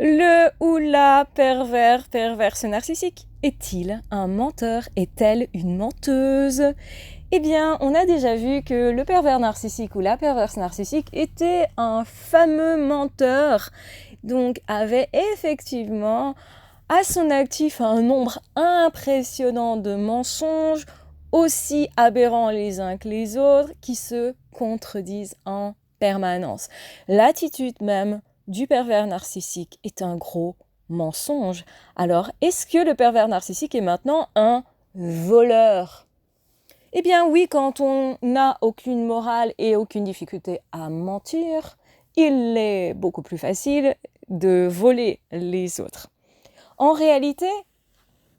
Le ou la perverse narcissique est-il un menteur? Est-elle une menteuse? Eh bien, on a déjà vu que le pervers narcissique ou la perverse narcissique était un fameux menteur, donc avait effectivement à son actif un nombre impressionnant de mensonges, aussi aberrants les uns que les autres, qui se contredisent en permanence. L'attitude même du pervers narcissique est un gros mensonge. Alors, est-ce que le pervers narcissique est maintenant un voleur? Eh bien oui, quand on n'a aucune morale et aucune difficulté à mentir, il est beaucoup plus facile de voler les autres. En réalité,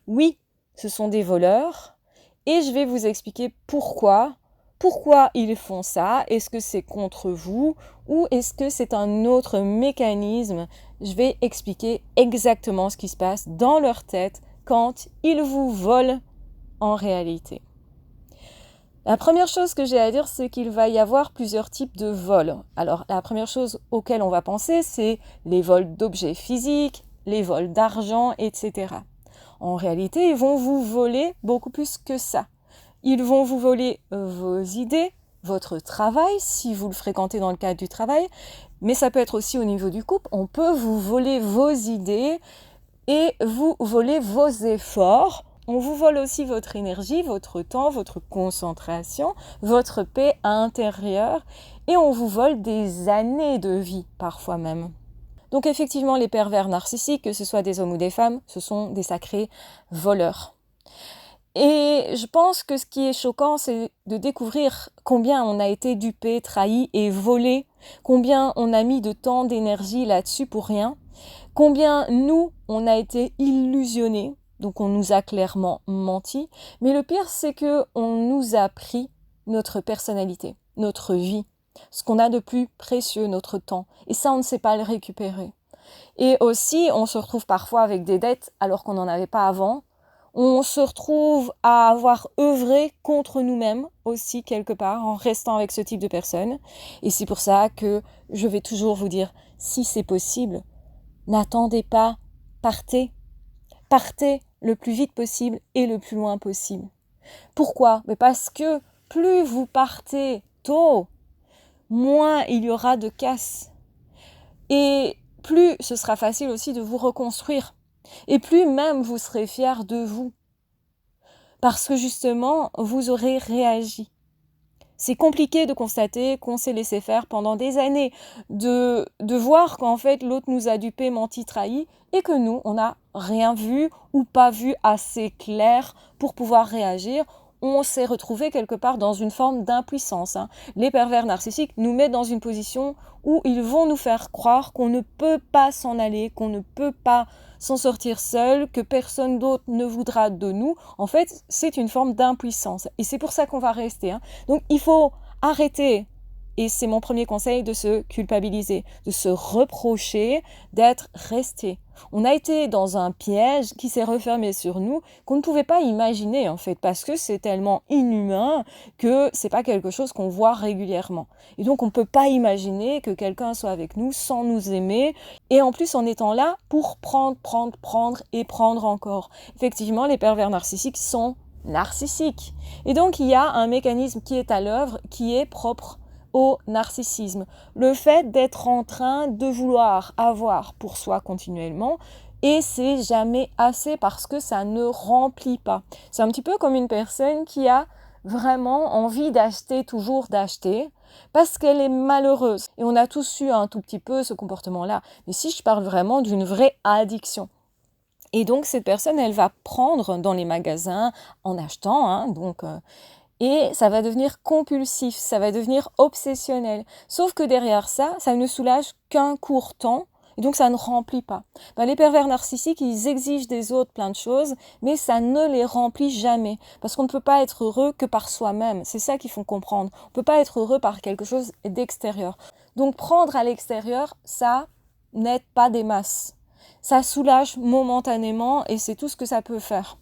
oui, ce sont des voleurs et je vais vous expliquer pourquoi. Pourquoi ils font ça? Est-ce que c'est contre vous ou est-ce que c'est un autre mécanisme? Je vais expliquer exactement ce qui se passe dans leur tête quand ils vous volent en réalité. La première chose que j'ai à dire, c'est qu'il va y avoir plusieurs types de vols. Alors, la première chose auquel on va penser, c'est les vols d'objets physiques, les vols d'argent, etc. En réalité, ils vont vous voler beaucoup plus que ça. Ils vont vous voler vos idées, votre travail, si vous le fréquentez dans le cadre du travail, mais ça peut être aussi au niveau du couple. On peut vous voler vos idées et vous voler vos efforts. On vous vole aussi votre énergie, votre temps, votre concentration, votre paix intérieure et on vous vole des années de vie parfois même. Donc effectivement, les pervers narcissiques, que ce soit des hommes ou des femmes, ce sont des sacrés voleurs. Et je pense que ce qui est choquant, c'est de découvrir combien on a été dupé, trahi et volé, combien on a mis de temps, d'énergie là-dessus pour rien, combien nous, on a été illusionnés, donc on nous a clairement menti, mais le pire, c'est que on nous a pris notre personnalité, notre vie, ce qu'on a de plus précieux, notre temps, et ça, on ne sait pas le récupérer. Et aussi, on se retrouve parfois avec des dettes alors qu'on n'en avait pas avant. On se retrouve à avoir œuvré contre nous-mêmes aussi quelque part en restant avec ce type de personnes. Et c'est pour ça que je vais toujours vous dire, si c'est possible, n'attendez pas, partez. Partez le plus vite possible et le plus loin possible. Pourquoi? Mais parce que plus vous partez tôt, moins il y aura de casse. Et plus ce sera facile aussi de vous reconstruire. Et plus même vous serez fiers de vous. Parce que justement, vous aurez réagi. C'est compliqué de constater qu'on s'est laissé faire pendant des années, de voir qu'en fait l'autre nous a dupé, menti, trahi, et que nous, on n'a rien vu ou pas vu assez clair pour pouvoir réagir. On s'est retrouvé quelque part dans une forme d'impuissance. Les pervers narcissiques nous mettent dans une position où ils vont nous faire croire qu'on ne peut pas s'en aller, qu'on ne peut pas s'en sortir seul, que personne d'autre ne voudra de nous. En fait, c'est une forme d'impuissance. Et c'est pour ça qu'on va rester. Donc, il faut arrêter, et c'est mon premier conseil, de se culpabiliser, de se reprocher d'être resté. On a été dans un piège qui s'est refermé sur nous, qu'on ne pouvait pas imaginer en fait, parce que c'est tellement inhumain que c'est pas quelque chose qu'on voit régulièrement. Et donc on ne peut pas imaginer que quelqu'un soit avec nous sans nous aimer, et en plus en étant là pour prendre et prendre encore. Effectivement, les pervers narcissiques sont narcissiques. Et donc il y a un mécanisme qui est à l'œuvre, qui est propre au narcissisme. Le fait d'être en train de vouloir avoir pour soi continuellement, et c'est jamais assez parce que ça ne remplit pas. C'est un petit peu comme une personne qui a vraiment envie d'acheter, toujours d'acheter, parce qu'elle est malheureuse. Et on a tous eu un tout petit peu ce comportement-là. Mais si je parle vraiment d'une vraie addiction. Et donc cette personne, elle va prendre dans les magasins en achetant, et ça va devenir compulsif, ça va devenir obsessionnel. Sauf que derrière ça, ça ne soulage qu'un court temps, et donc ça ne remplit pas. Les pervers narcissiques, ils exigent des autres plein de choses, mais ça ne les remplit jamais. Parce qu'on ne peut pas être heureux que par soi-même. C'est ça qu'il faut comprendre. On ne peut pas être heureux par quelque chose d'extérieur. Donc prendre à l'extérieur, ça n'aide pas des masses. Ça soulage momentanément et c'est tout ce que ça peut faire.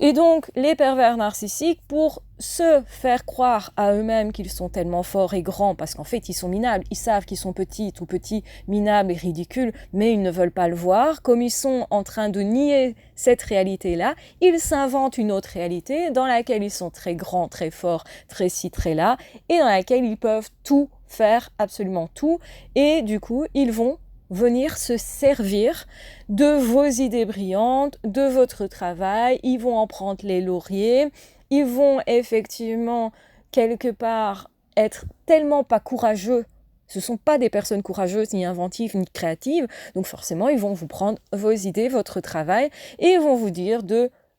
Et donc, les pervers narcissiques, pour se faire croire à eux-mêmes qu'ils sont tellement forts et grands, parce qu'en fait, ils sont minables, ils savent qu'ils sont petits, tout petits, minables et ridicules, mais ils ne veulent pas le voir. Comme ils sont en train de nier cette réalité-là, ils s'inventent une autre réalité dans laquelle ils sont très grands, très forts, très ci, très là, et dans laquelle ils peuvent tout faire, absolument tout, et du coup, ils vont venir se servir de vos idées brillantes, de votre travail, ils vont en prendre les lauriers, ils vont effectivement quelque part être tellement pas courageux, ce ne sont pas des personnes courageuses, ni inventives, ni créatives, donc forcément ils vont vous prendre vos idées, votre travail, et ils vont vous dire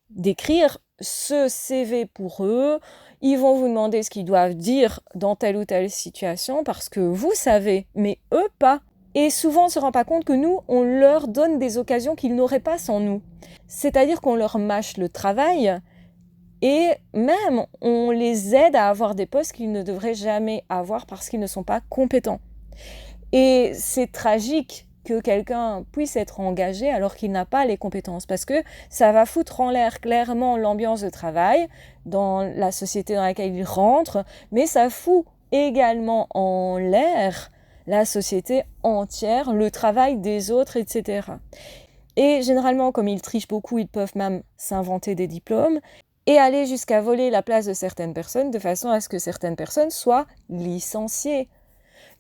d'écrire ce CV pour eux, ils vont vous demander ce qu'ils doivent dire dans telle ou telle situation, parce que vous savez, mais eux pas. Et souvent, on ne se rend pas compte que nous, on leur donne des occasions qu'ils n'auraient pas sans nous. C'est-à-dire qu'on leur mâche le travail et même on les aide à avoir des postes qu'ils ne devraient jamais avoir parce qu'ils ne sont pas compétents. Et c'est tragique que quelqu'un puisse être engagé alors qu'il n'a pas les compétences parce que ça va foutre en l'air clairement l'ambiance de travail dans la société dans laquelle il rentre, mais ça fout également en l'air la société entière, le travail des autres, etc. Et généralement, comme ils trichent beaucoup, ils peuvent même s'inventer des diplômes et aller jusqu'à voler la place de certaines personnes de façon à ce que certaines personnes soient licenciées.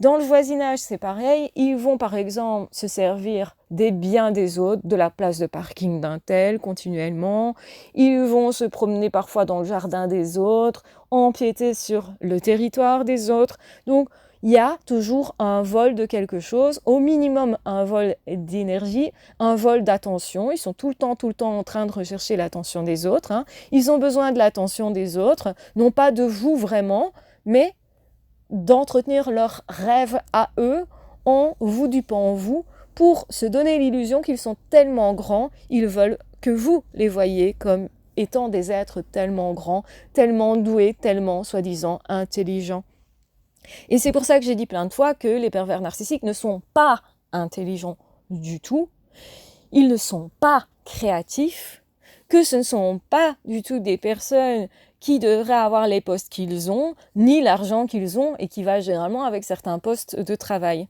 Dans le voisinage, c'est pareil. Ils vont par exemple se servir des biens des autres, de la place de parking d'un tel continuellement. Ils vont se promener parfois dans le jardin des autres, empiéter sur le territoire des autres. Donc, il y a toujours un vol de quelque chose, au minimum un vol d'énergie, un vol d'attention. Ils sont tout le temps en train de rechercher l'attention des autres. Hein. Ils ont besoin de l'attention des autres, non pas de vous vraiment, mais d'entretenir leurs rêves à eux en vous dupant vous pour se donner l'illusion qu'ils sont tellement grands, ils veulent que vous les voyiez comme étant des êtres tellement grands, tellement doués, tellement soi-disant intelligents. Et c'est pour ça que j'ai dit plein de fois que les pervers narcissiques ne sont pas intelligents du tout, ils ne sont pas créatifs, que ce ne sont pas du tout des personnes qui devraient avoir les postes qu'ils ont, ni l'argent qu'ils ont, et qui va généralement avec certains postes de travail.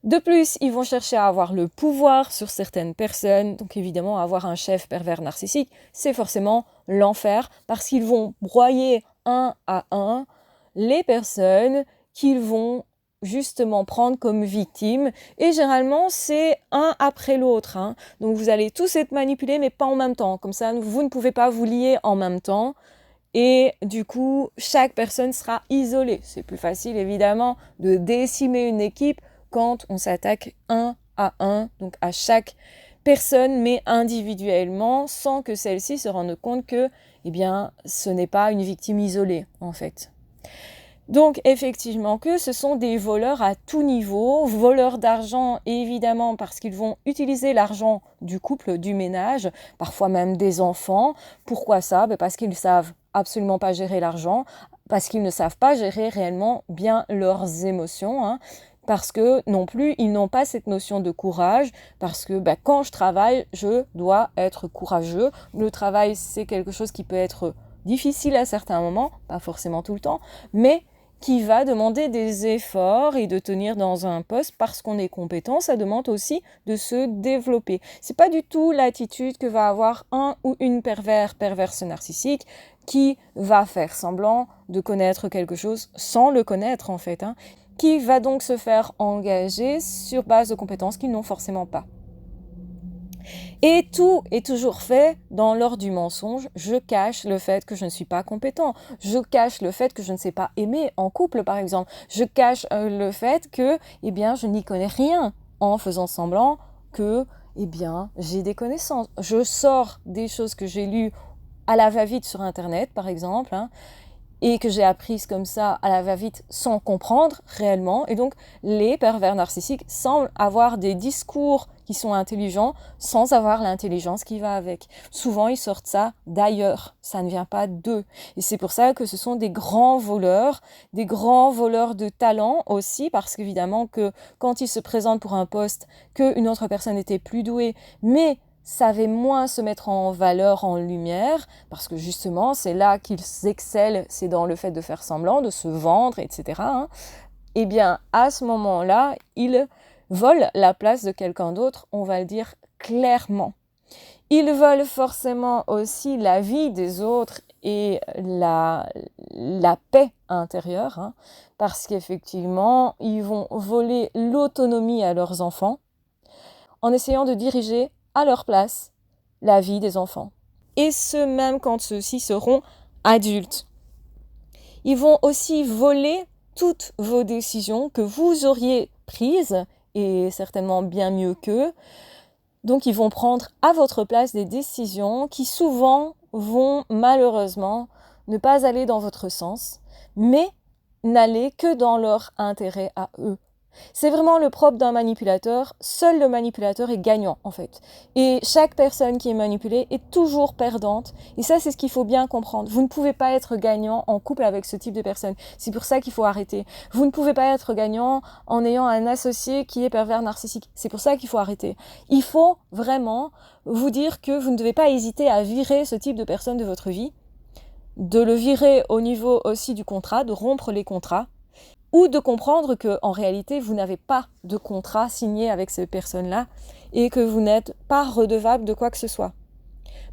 De plus, ils vont chercher à avoir le pouvoir sur certaines personnes, donc évidemment avoir un chef pervers narcissique, c'est forcément l'enfer, parce qu'ils vont broyer un à un les personnes qu'ils vont justement prendre comme victimes, et généralement c'est un après l'autre, hein. Donc vous allez tous être manipulés mais pas en même temps, comme ça vous ne pouvez pas vous lier en même temps, et du coup chaque personne sera isolée. C'est plus facile évidemment de décimer une équipe quand on s'attaque un à un, donc à chaque personne, mais individuellement, sans que celle-ci se rende compte que, eh bien, ce n'est pas une victime isolée, en fait. Donc, effectivement, que ce sont des voleurs à tout niveau, voleurs d'argent, évidemment, parce qu'ils vont utiliser l'argent du couple, du ménage, parfois même des enfants. Pourquoi ça ? Parce qu'ils ne savent absolument pas gérer l'argent, parce qu'ils ne savent pas gérer réellement bien leurs émotions, hein. Parce que non plus, ils n'ont pas cette notion de courage, parce que quand je travaille, je dois être courageux. Le travail, c'est quelque chose qui peut être difficile à certains moments, pas forcément tout le temps, mais qui va demander des efforts et de tenir dans un poste parce qu'on est compétent, ça demande aussi de se développer. C'est pas du tout l'attitude que va avoir un ou une perverse narcissique qui va faire semblant de connaître quelque chose sans le connaître en fait, hein, qui va donc se faire engager sur base de compétences qu'ils n'ont forcément pas. Et tout est toujours fait dans l'ordre du mensonge. Je cache le fait que je ne suis pas compétent. Je cache le fait que je ne sais pas aimer en couple, par exemple. Je cache le fait que, je n'y connais rien en faisant semblant que, j'ai des connaissances. Je sors des choses que j'ai lues à la va-vite sur Internet, par exemple, hein, et que j'ai apprises comme ça à la va-vite sans comprendre réellement. Et donc, les pervers narcissiques semblent avoir des discours qui sont intelligents sans avoir l'intelligence qui va avec. Souvent, ils sortent ça d'ailleurs. Ça ne vient pas d'eux. Et c'est pour ça que ce sont des grands voleurs de talent aussi, parce qu'évidemment que quand ils se présentent pour un poste, qu'une autre personne était plus douée, mais savaient moins se mettre en valeur, en lumière, parce que justement, c'est là qu'ils excellent, c'est dans le fait de faire semblant, de se vendre, etc. Eh bien, à ce moment-là, ils volent la place de quelqu'un d'autre, on va le dire clairement. Ils veulent forcément aussi la vie des autres et la paix intérieure, parce qu'effectivement, ils vont voler l'autonomie à leurs enfants en essayant de diriger à leur place la vie des enfants. Et ce, même quand ceux-ci seront adultes. Ils vont aussi voler toutes vos décisions que vous auriez prises, et certainement bien mieux qu'eux. Donc ils vont prendre à votre place des décisions qui souvent vont malheureusement ne pas aller dans votre sens, mais n'aller que dans leur intérêt à eux. C'est vraiment le propre d'un manipulateur. Seul le manipulateur est gagnant, en fait. Et chaque personne qui est manipulée est toujours perdante. Et ça, c'est ce qu'il faut bien comprendre. Vous ne pouvez pas être gagnant en couple avec ce type de personne. C'est pour ça qu'il faut arrêter. Vous ne pouvez pas être gagnant en ayant un associé qui est pervers narcissique. C'est pour ça qu'il faut arrêter. Il faut vraiment vous dire que vous ne devez pas hésiter à virer ce type de personne de votre vie, de le virer au niveau aussi du contrat, de rompre les contrats, ou de comprendre qu'en réalité, vous n'avez pas de contrat signé avec ces personnes-là et que vous n'êtes pas redevable de quoi que ce soit.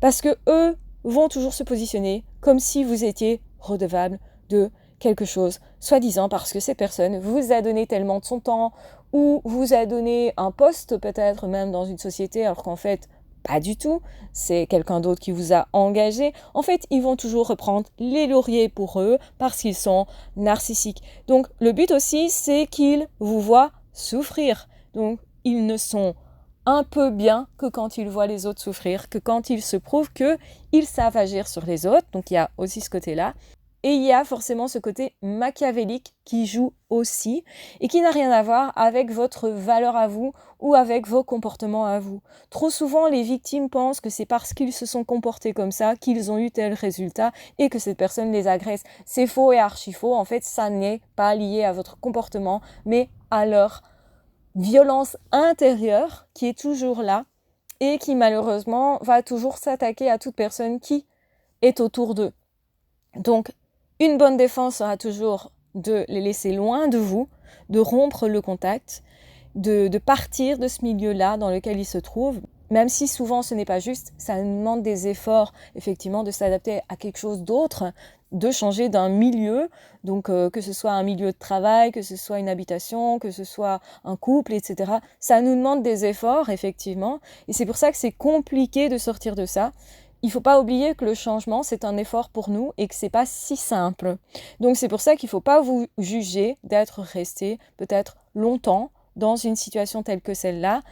Parce que eux vont toujours se positionner comme si vous étiez redevable de quelque chose, soi-disant parce que cette personne vous a donné tellement de son temps ou vous a donné un poste peut-être même dans une société alors qu'en fait, pas du tout, c'est quelqu'un d'autre qui vous a engagé. En fait, ils vont toujours reprendre les lauriers pour eux parce qu'ils sont narcissiques. Donc, le but aussi, c'est qu'ils vous voient souffrir. Donc, ils ne sont un peu bien que quand ils voient les autres souffrir, que quand ils se prouvent qu'ils savent agir sur les autres. Donc, il y a aussi ce côté-là. Et il y a forcément ce côté machiavélique qui joue aussi et qui n'a rien à voir avec votre valeur à vous ou avec vos comportements à vous. Trop souvent, les victimes pensent que c'est parce qu'ils se sont comportés comme ça qu'ils ont eu tel résultat et que cette personne les agresse. C'est faux et archi faux. En fait, ça n'est pas lié à votre comportement, mais à leur violence intérieure qui est toujours là et qui malheureusement va toujours s'attaquer à toute personne qui est autour d'eux. Donc, une bonne défense sera toujours de les laisser loin de vous, de rompre le contact, de partir de ce milieu-là dans lequel ils se trouvent. Même si souvent ce n'est pas juste, ça demande des efforts, effectivement, de s'adapter à quelque chose d'autre, de changer d'un milieu, donc que ce soit un milieu de travail, que ce soit une habitation, que ce soit un couple, etc. Ça nous demande des efforts, effectivement, et c'est pour ça que c'est compliqué de sortir de ça. Il ne faut pas oublier que le changement, c'est un effort pour nous et que ce n'est pas si simple. Donc c'est pour ça qu'il ne faut pas vous juger d'être resté peut-être longtemps dans une situation telle que celle-là,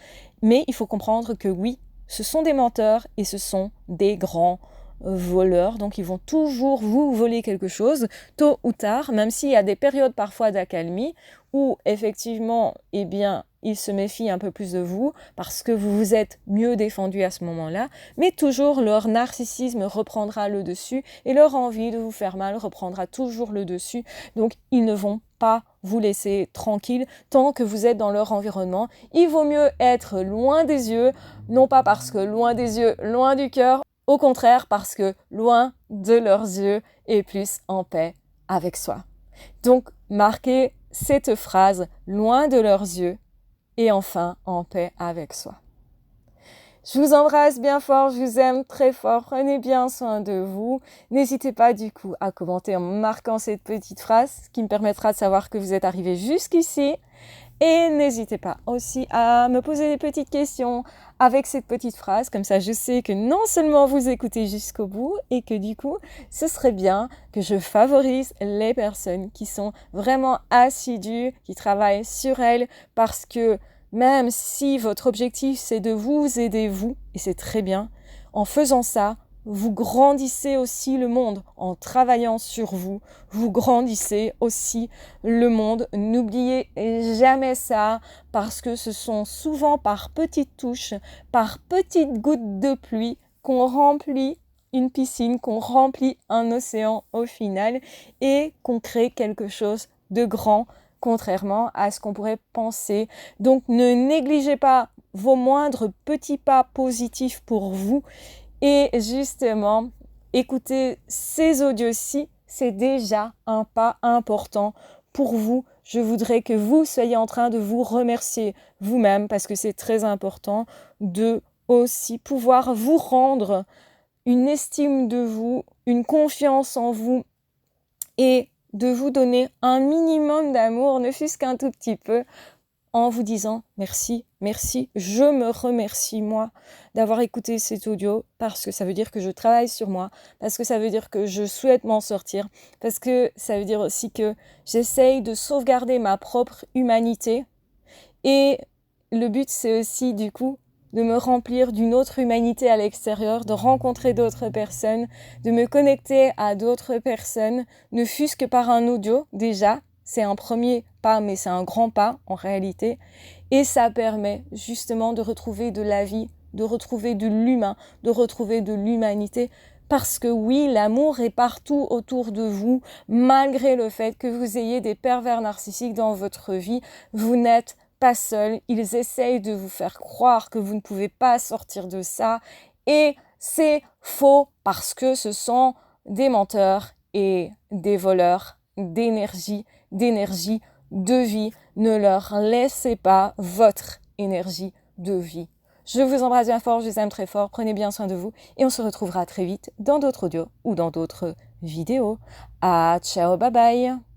mais il faut comprendre que oui, ce sont des menteurs et ce sont des grands voleurs, donc ils vont toujours vous voler quelque chose, tôt ou tard, même s'il y a des périodes parfois d'accalmie où effectivement, eh bien, ils se méfient un peu plus de vous parce que vous vous êtes mieux défendu à ce moment-là, mais toujours leur narcissisme reprendra le dessus et leur envie de vous faire mal reprendra toujours le dessus, donc ils ne vont pas vous laisser tranquille tant que vous êtes dans leur environnement. Il vaut mieux être loin des yeux, non pas parce que loin des yeux, loin du cœur, au contraire parce que loin de leurs yeux et plus en paix avec soi. Donc marquez cette phrase, loin de leurs yeux et enfin en paix avec soi. Je vous embrasse bien fort, je vous aime très fort, prenez bien soin de vous. N'hésitez pas du coup à commenter en marquant cette petite phrase, ce qui me permettra de savoir que vous êtes arrivé jusqu'ici. Et n'hésitez pas aussi à me poser des petites questions avec cette petite phrase, comme ça je sais que non seulement vous écoutez jusqu'au bout et que du coup ce serait bien que je favorise les personnes qui sont vraiment assidues, qui travaillent sur elles, parce que même si votre objectif c'est de vous aider vous, et c'est très bien, en faisant ça, vous grandissez aussi le monde en travaillant sur vous. Vous grandissez aussi le monde. N'oubliez jamais ça parce que ce sont souvent par petites touches, par petites gouttes de pluie qu'on remplit une piscine, qu'on remplit un océan au final et qu'on crée quelque chose de grand, contrairement à ce qu'on pourrait penser. Donc ne négligez pas vos moindres petits pas positifs pour vous. Et justement, écouter ces audios-ci, c'est déjà un pas important pour vous. Je voudrais que vous soyez en train de vous remercier vous-même parce que c'est très important de aussi pouvoir vous rendre une estime de vous, une confiance en vous et de vous donner un minimum d'amour, ne fût-ce qu'un tout petit peu, en vous disant merci, merci, je me remercie moi d'avoir écouté cet audio parce que ça veut dire que je travaille sur moi, parce que ça veut dire que je souhaite m'en sortir, parce que ça veut dire aussi que j'essaye de sauvegarder ma propre humanité et le but c'est aussi du coup de me remplir d'une autre humanité à l'extérieur, de rencontrer d'autres personnes, de me connecter à d'autres personnes, ne fût-ce que par un audio déjà. C'est un premier pas, mais c'est un grand pas en réalité. Et ça permet justement de retrouver de la vie, de retrouver de l'humain, de retrouver de l'humanité. Parce que oui, l'amour est partout autour de vous, malgré le fait que vous ayez des pervers narcissiques dans votre vie. Vous n'êtes pas seul. Ils essayent de vous faire croire que vous ne pouvez pas sortir de ça. Et c'est faux parce que ce sont des menteurs et des voleurs d'énergie, de vie. Ne leur laissez pas votre énergie de vie. Je vous embrasse bien fort, je vous aime très fort, prenez bien soin de vous et on se retrouvera très vite dans d'autres audios ou dans d'autres vidéos. Ah, ciao, bye bye!